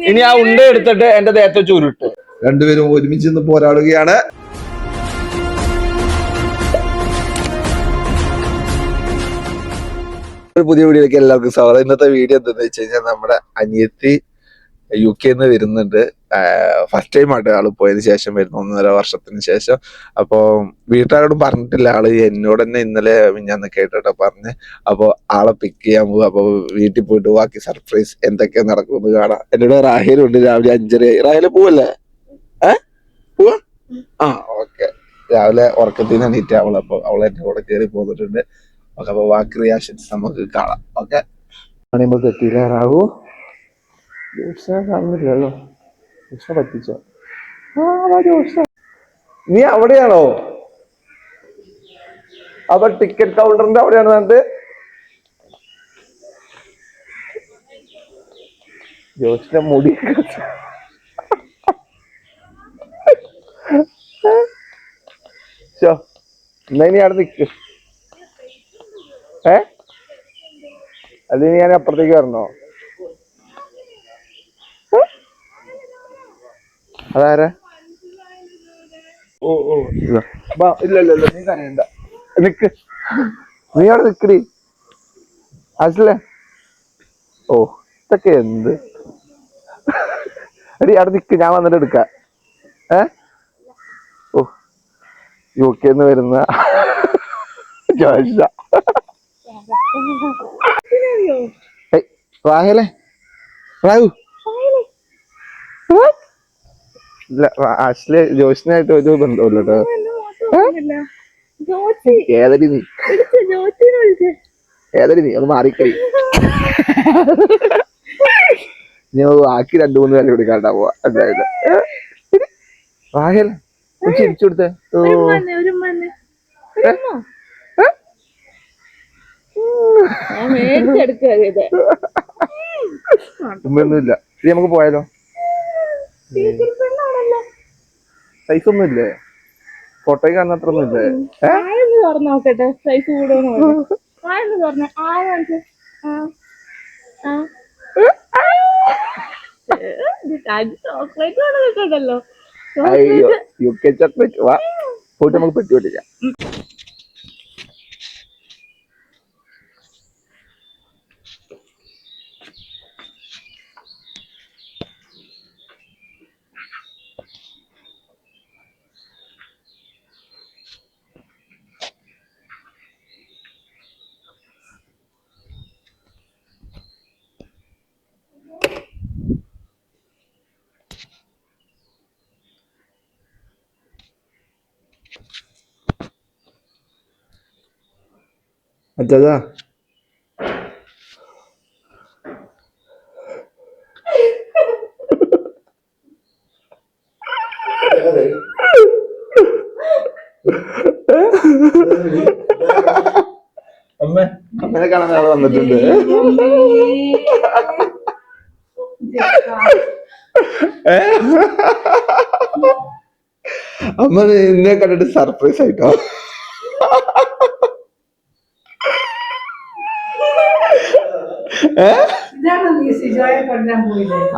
ഇനി ആ ഉണ്ട എടുത്തിട്ട് എന്റെ ദേഹത്തെ ചുരുട്ട്. രണ്ടുപേരും ഒരുമിച്ച് നിന്ന് പോരാടുകയാണ്. ഒരു പുതിയ വീഡിയോയിലേക്ക് എല്ലാവർക്കും സ്വാഗതം. ഇന്നത്തെ വീഡിയോ എന്താന്ന് വെച്ച് കഴിഞ്ഞാൽ നമ്മുടെ അനിയത്തി UK വരുന്നുണ്ട്. ഫസ്റ്റ് ടൈം ആയിട്ട് ആള് പോയതിനു ശേഷം വരുന്നു, 1.5 വർഷത്തിന് ശേഷം. അപ്പൊ വീട്ടുകാരോടും പറഞ്ഞിട്ടില്ല. ആള് എന്നോട് തന്നെ ഇന്നലെ ഞാൻ കേട്ടിട്ട് പറഞ്ഞ്. അപ്പൊ ആളെ പിക്ക് ചെയ്യാൻ പോകും. അപ്പൊ വീട്ടിൽ പോയിട്ട് ബാക്കി സർപ്രൈസ് എന്തൊക്കെയാ നടക്കുമെന്ന് കാണാം. എന്നോട് റാഹേലുണ്ട്. രാവിലെ 5:30. റാഹേല് പോവല്ലേ? പോവാ? ആ ഓക്കെ. രാവിലെ ഉറക്കത്തിന് എണീറ്റ് അപ്പൊ അവൾ എന്റെ കൂടെ കയറി പോന്നിട്ടുണ്ട്. ഓക്കെ, അപ്പൊ ബാക്കി റിയാക്ഷൻസ് നമുക്ക് കാണാം. ഓക്കെ, പണിയുമ്പോ തെറ്റിയില്ലാറാവൂ. കാണുന്നില്ലല്ലോ. പറ്റിച്ചോ? നീ അവിടെയാണോ? അപ്പൊ ടിക്കറ്റ് കൗണ്ടറിന്റെ അവിടെയാണ് കണ്ട്. ജോസിന്റെ മുടി എന്നാ ഇനി അവിടെ നിക്ക്. അല്ലെങ്കിൽ ഞാൻ അപ്പുറത്തേക്ക് വരണോ? അതാരാ? ഓ ഇല്ല നീ കരയണ്ട, നിക്ക്. നീ അവിടെ നിക്കടി അസലേ. ഓ ഇതൊക്കെ എന്ത് എടി, അവിടെ നിക്ക്, ഞാൻ വന്നിട്ട് എടുക്കാം. ഓ UK വരുന്ന റാഹേലേ, റാഹു ഇല്ല, ആശ്ലേ ജോസിനായിട്ട് ഒരു ബന്ധമില്ല കേട്ടോ. ഏതടി നീ അത് മാറിക്കൈ. നീ ബാക്കി 2-3 പേരെ വിളിക്കാണ്ടാ പോവാ. എന്തായാലും റാഹേൽ ചിരിച്ചു കൊടുത്തേ. ഉമ്മയൊന്നുമില്ല. ഇനി നമുക്ക് പോയാലോ? സൈസ് ഒന്നും ഇല്ലേ? ഫോട്ടോയ്ക്ക് കാണുന്നത്ര ഒന്നും ഇല്ലേ? നോക്കട്ടെ സൈസ് കൂടുമോ? ചോക്ലേറ്റ് കിട്ടണ്ടല്ലോ. അയ്യോ, UK ചോക്ലേറ്റ്. വാ പോയിട്ട് നമുക്ക് പെട്ടി പൊട്ടിക്കാം. അച്ഛാ, അമ്മനെ കാണാൻ ആള് വന്നിട്ടുണ്ട്. അമ്മ എന്നെ കണ്ടിട്ട് സർപ്രൈസ് ആയിട്ടോ.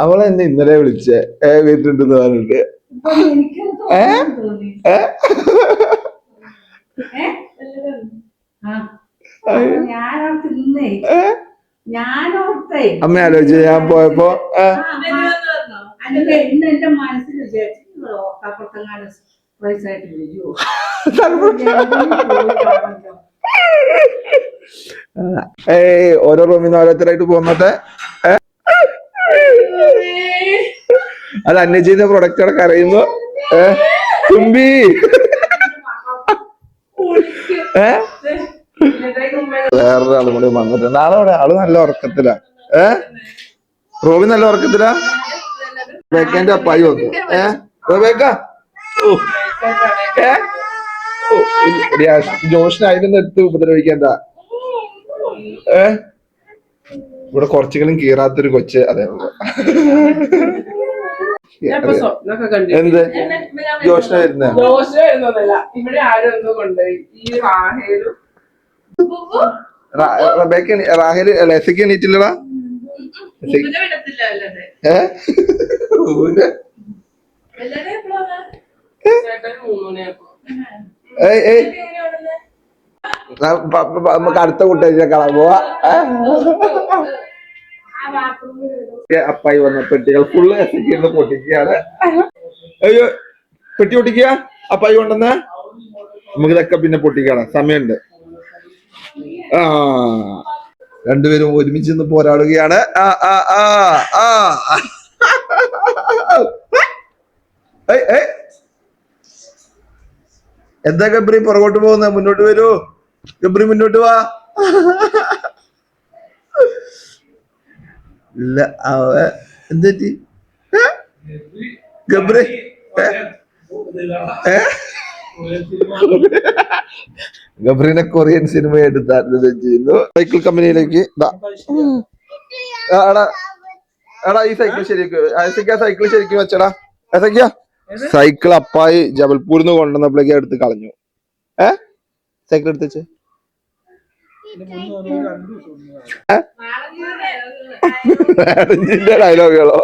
അവളെ എന്നെ ഇന്നലെ വിളിച്ചേ വീട്ടിലുണ്ടെന്ന് പറഞ്ഞിട്ട്. അമ്മ ആലോചിച്ചു ഞാൻ പോയപ്പോ എന്റെ മനസ്സിൽ ഓരോ റൂമിന്ന് ഓരോരുത്തരായിട്ട് പോന്നിട്ട് അത് അന്യ ചെയ്യുന്ന പ്രൊഡക്റ്റുകളൊക്കെ അറിയുമ്പോ തുമ്പി വേറൊരാളും കൂടി വന്നിട്ട് നാളെ അവിടെ ആള് നല്ല ഉറക്കത്തിലാ. റോബി നല്ല ഉറക്കത്തിലാ. ബേക്കാന്റെ അപ്പായി വന്നു. റോബേക്ക ജോഷിന് അതിനൊന്നും എടുത്ത് ഉപദ്രവിക്കണ്ട. ഇവിടെ കുറച്ചെങ്കിലും കീറാത്തൊരു കൊച്ച്. അതേ എന്ത് ജോഷിന് വരുന്ന ഇവിടെ ആരും കൊണ്ടുപോയി. ഈ റാഹേല് ലെസക്ക് എണീറ്റില്ലടാ. മുമ്പിനെ വിടത്തില്ല അല്ലാതെ. ഊര്. എല്ലാവരും എപ്പോഴാ വന്നേ? ചേട്ടൻ 3 മണിയായപ്പോ. ഏയ് ഏയ് എങ്ങനെയാ വന്നേ? നമുക്ക് അടുത്ത കൂട്ടാഴ്ച കാണാൻ പോവാ. അപ്പായി വന്ന പെട്ടികൾ ഫുള്ള് എത്തിക്കുന്ന പൊട്ടിക്കുകയാണ്. അയ്യോ പെട്ടി പൊട്ടിക്കുക. അപ്പായി കൊണ്ടുവന്ന നമുക്ക് ഇതൊക്കെ പിന്നെ പൊട്ടിക്കാണ്, സമയമുണ്ട്. ആ രണ്ടുപേരും ഒരുമിച്ച് നിന്ന് പോരാടുകയാണ്. ആ ആ ആ ആ എന്താ ഗബ്രി പുറകോട്ട് പോകുന്നത്? മുന്നോട്ട് വരൂ ഗബ്രി, മുന്നോട്ട് വാ. ഇല്ല എന്ത് പറ്റി ഗബ്രി? ഗബ്രീനെ കൊറിയൻ സിനിമ എടുത്തായിരുന്നു ചെയ്യുന്നു. സൈക്കിൾ കമ്പനിയിലേക്ക് എടാ ഈ സൈക്കിൾ ശരിക്കും സൈക്കിൾ ശരിക്കും വെച്ചടാ. സൈക്കിൾ അപ്പായി ജബൽപൂരിൽ നിന്ന് കൊണ്ടുവന്നപ്പോഴേക്ക് എടുത്ത് കളഞ്ഞു. സൈക്കിൾ എടുത്ത് വെച്ച് ഡയലോഗുകളോ?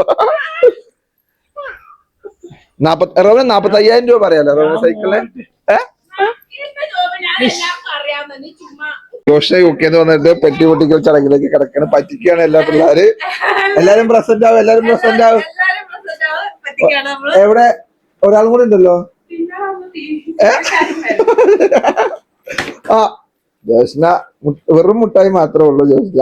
45,000 രൂപ പറയാലോ റോബിന് സൈക്കിളിന്. ജോഷ യുകെന്ന് വന്നിട്ട് പെട്ടി പൊട്ടിക്കൽ ചടങ്ങിലേക്ക് കിടക്കണം. പറ്റിക്കാണ് എല്ലാ പിള്ളേര്. എല്ലാരും പ്രസന്റ് ആവും, എല്ലാരും പ്രസന്റ് ആവും. എവിടെ ഒരാളും കൂടെ ഉണ്ടല്ലോ. ആ ജോഷ്ന വെറും മുട്ടായി മാത്രമേ ഉള്ളൂ. ജോഷ്ന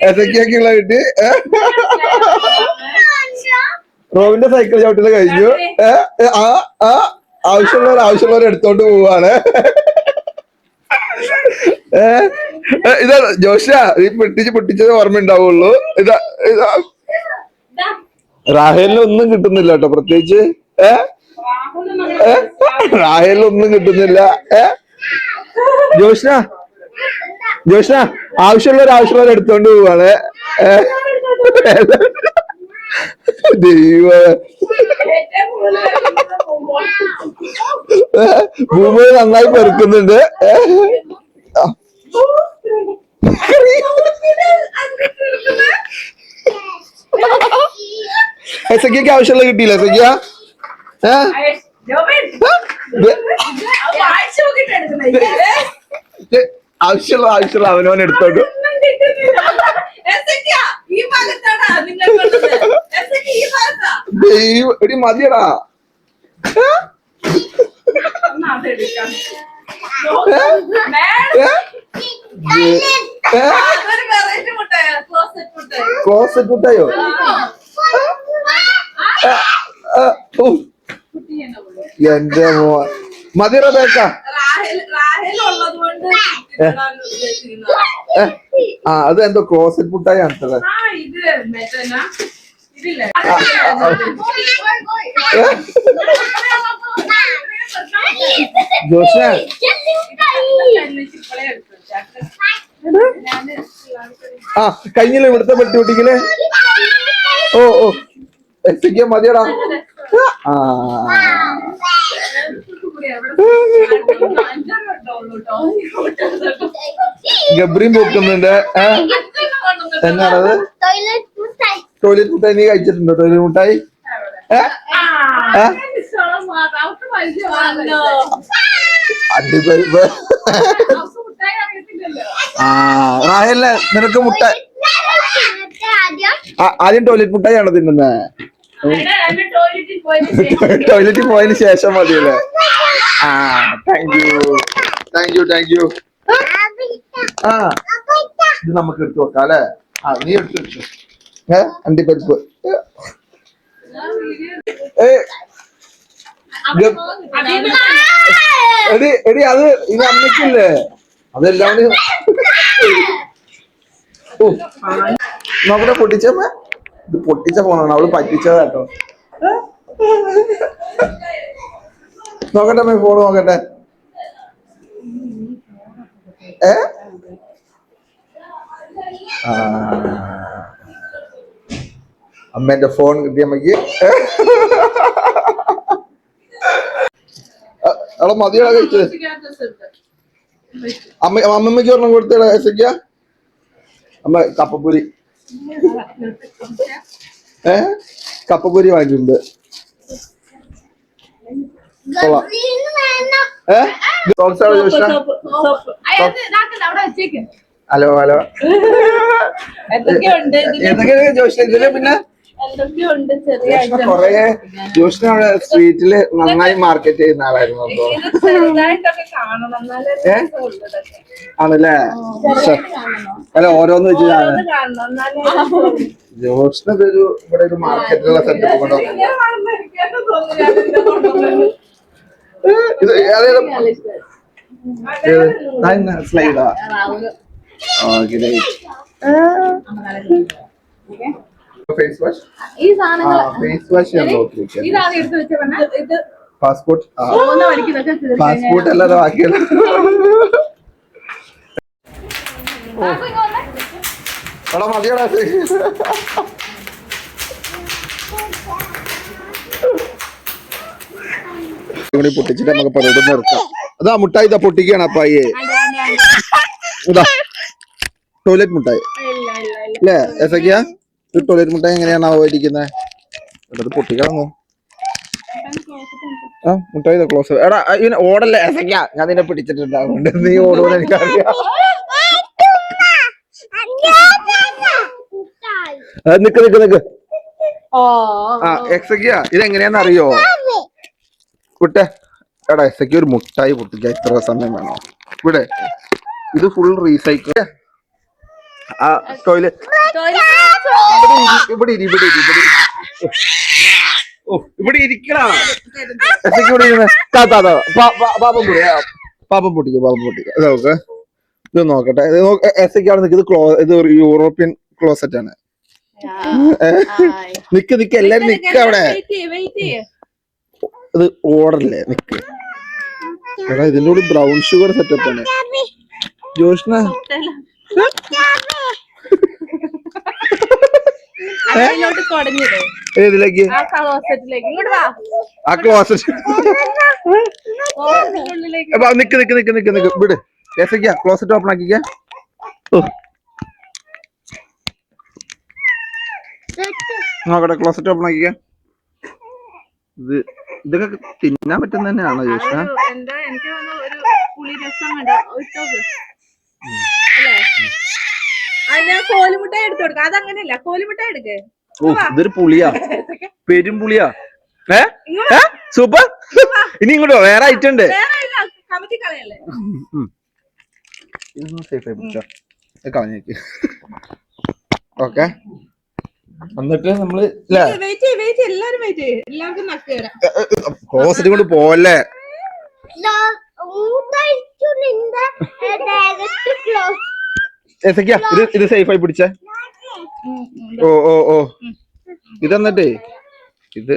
എസക്കിയുള്ള കിട്ടി. റോബിന്റെ സൈക്കിൾ ചവിട്ടല് കഴിഞ്ഞു. ആവശ്യമുള്ളവർ എടുത്തോണ്ട് പോവാണ്. ഇതാ ജോഷ ഈ പൊട്ടിച്ചത് ഓർമ്മ ഉണ്ടാവുള്ളൂ. ഇതാ റാഹേലിന് ഒന്നും കിട്ടുന്നില്ല കേട്ടോ, പ്രത്യേകിച്ച് റാഹേലിന് ഒന്നും കിട്ടുന്നില്ല. ജോഷ്ന ആവശ്യമുള്ളവർ എടുത്തോണ്ട് പോവാണ്. ദൈവ ഭൂമി നന്നായി പെറുക്കുന്നുണ്ട്. എസക്കിക്ക് ആവശ്യമുള്ള കിട്ടിയില്ല എസക്കിയ? ആവശ്യമുള്ള അവനവൻ എടുത്തോട്ടു. എടി മതിയടാ. ക്ലോസറ്റ് മുട്ടായോ? എന്റെ മതിയറ ബേക്ക. അത് എന്തോ ക്ലോസറ്റ് മുട്ടായി ആണ്. ജോഷ കഴിഞ്ഞില്ല ഇവിടുത്തെ പെട്ടി പൊട്ടിക്കല്. ഓ എത്തിക്കാൻ മതിയടാ. ഗബ്രിയും പോക്കുന്നുണ്ട്. എന്നാണത്? ടോയ്ലറ്റ് മുട്ടായി നീ കഴിച്ചിട്ടുണ്ടോ? ടോയ്ലറ്റ് മുട്ടായി അടിപൊളി. റാഹേലിനെ നിനക്ക് മുട്ടായി ആദ്യം ടോയ്ലറ്റ് മുട്ടായിയാണോ തിന്നുന്നത്? ടോയ്ലറ്റിൽ പോയതിന് ശേഷം മതിയല്ലേ? Thank you. ഇത് നമുക്ക് എടുത്തു വെക്കാം അല്ലെ? നീ എടുത്തു വെച്ചു. അണ്ടിപ്പരിപ്പ്. എടി അത് ഇനി അമ്മയ്ക്കില്ലേ? അതെല്ലാം നോക്കട്ടെ. പൊട്ടിച്ചമ്മ ഇത് പൊട്ടിച്ച ഫോണാണ്, അവള് പറ്റിച്ചതാട്ടോ. നോക്കട്ടെ അമ്മ, ഫോൺ നോക്കട്ടെ. അമ്മേന്റെ ഫോൺ കിട്ടിയ അമ്മക്ക്. അവളെ മതിയാ കഴിച്ചത്. അമ്മമ്മക്ക് ഒരെണ്ണം കൊടുത്തേടാ എസയ്ക്ക. അമ്മ കപ്പപ്പൊരി കപ്പപ്പൊരി വാങ്ങിയിട്ടുണ്ട്. ഹലോ ഹലോ എന്തൊക്കെയുണ്ട് എന്തൊക്കെയാണ് ജോഷ ഇതില്? പിന്നെ എന്തൊക്കെയുണ്ട് ചെറിയ കൊറേ ജോഷിനെ അവിടെ സ്ട്രീറ്റില് നന്നായി മാർക്കറ്റ് ചെയ്യുന്ന ആളായിരുന്നു അപ്പൊ. ചെറുതായിട്ടൊക്കെ കാണണം എന്നാലേ ആണല്ലേ? അല്ല ഓരോന്ന് വെച്ച് കാണണം എന്നാലേ ജോഷിനൊരു ഇവിടെ ഒരു മാർക്കറ്റിലുള്ള സെറ്റപ്പ് കൊണ്ടോ. ഇത് സ്ലൈഡാ? ഫേസ് വാഷ് ഈ സാധനങ്ങൾ ഫേസ് വാഷ് ഇതാണ് എടുത്ത് വെച്ച ഇത് പാസ്പോർട്ട് പഠിക്കുന്നൊക്കെ പാസ്പോർട്ട് അല്ലാതെ ബാക്കിയല്ല. എടാ മതിയടാ. ഇവിടെ പൊട്ടിച്ചിട്ട് നമുക്ക് പരിപാടി നിർത്താം. അതാ മുട്ടായി ഇതാ പൊട്ടിക്കാണ് അപ്പായിയെ. ഇതാ ടോയ്ലറ്റ് മുട്ടായി അല്ലേ എസക്കിയ? ഈ ടോയ്ലറ്റ് മുട്ടായി എങ്ങനെയാണാവോ ഇരിക്കുന്നത്? അത് പൊട്ടിക്കാണോ? ആ മുട്ടായി ഇതാ ക്ലോസ്. എടാ ഇവന് ഓടല്ലേ എസക്കിയ? ഞാൻ നിന്നെ പിടിച്ചിട്ടുണ്ട്, അതുകൊണ്ട് നീ ഓടുമെന്ന് എനിക്കറിയാം. നിക്ക് നിക്ക് നിക്ക്. ആ എക്സക്കിയ ഇതെങ്ങനെയാന്ന് അറിയോ കുട്ടെ? എടാ എക്സക്കിയ ഒരു മുട്ടായി പൊട്ടിക്കാൻ ഇത്ര സമയം വേണോ? ഇവിടെ ഇത് ഫുൾ റീസൈക്കിൾ. ആ ടോയ്ലറ്റ് ഇവിടെ ഇവിടെ ഇവിടെ ഇരിക്കണ ഇവിടെ ഇരുന്ന് പാപം പൊടിയാ. പാപം പൊട്ടിക്കും പാപം പൊട്ടിക്കും. നോക്ക് ഇത് നോക്കട്ടെ. എസക്കാണ് നിൽക്കുന്നത്. ഇത് യൂറോപ്യൻ ക്ലോസറ്റ് ആണ്. നിക്ക് നിക്ക് എല്ലാരും നിക്ക് അവിടെ. ഇത് ഓർഡറല്ലേ? നിക്ക്. എടാ ഇതിന്റെ കൂടെ ബ്രൗൺ ഷുഗർ സെറ്റപ്പ് ആണ്. ജോഷ്ന ഏതിലേക്ക്? ആ ക്ലോസറ്റ്. നിക്ക് നിക്ക് നിക്ക് നിക്ക് നിക്ക് വിട്. എസക്കാ ക്ലോസറ്റ് ഓപ്പൺ ആക്കിക്ക. നോക്കട്ടെ ക്ലോസറ്റ് ഓപ്പൺ ആക്കിക്ക. ഇത് ഇതൊക്കെ തിന്നാൻ പറ്റുന്ന തന്നെയാണോ ജോഷ്ന? കോലുമുട്ടായി എടുത്തു കൊടുക്ക. അതങ്ങനെയല്ല, കോലുമുട്ടായി എടുക്കേ. ഇതൊരു പുളിയാ, പെരും പുളിയാ. സൂപ്പർ. ഇനി ഇങ്ങോട്ടോ വേറെ ഐറ്റം ഉണ്ട്. കളഞ്ഞേക്ക്. ഓക്കെ എന്നിട്ട് നമ്മള് ക്ലോസറ്റ് കൊണ്ട് പോവല്ലേ? ഇത് സേഫായി പിടിച്ചേ. ഓ ഓ ഓ ഇതെന്നിട്ടേ ഇത്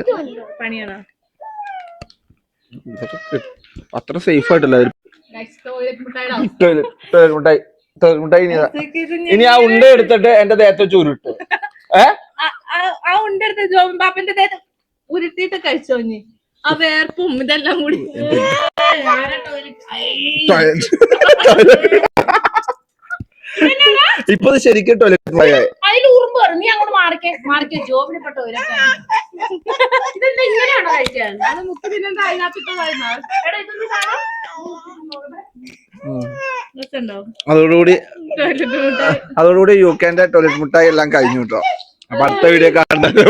ഇതൊക്കെ അത്ര സേഫ് ആയിട്ടല്ല. ടോയ്ലറ്റ് മുട്ടായി ഇനി ആ ഉണ്ട എടുത്തിട്ട് എന്റെ ദേഹത്ത് ചുരുട്ട്. ആ ഉണ്ടെടുത്ത് ജോബാപ്പന്റെ ദേഹത്ത് ഉരുട്ടിട്ട് കഴിച്ചോ? ആ വേർപ്പും ഇതെല്ലാം കൂടി ഇപ്പൊ ശരിക്കും ടോയ്ലറ്റ് അതിൽ ഉറുമ്പ് കയറും. നീ അങ്ങോട്ട് മാറിക്കേ ജോബിനെപ്പെട്ട ടോയ്ലറ്റ്. ഇതെന്താ ഇങ്ങനെയാണോ കഴിക്കാൻ? അത് മുക്ക് പിന്നെന്താ അതിനകത്തിട്ടുണ്ടായിരുന്നോ? അതോടുകൂടി യുകെന്റെ ടോയ്ലറ്റ് മുട്ടായി എല്ലാം കഴിഞ്ഞു കേട്ടോ. അപ്പൊ അടുത്ത വീഡിയോ കാണുന്നത്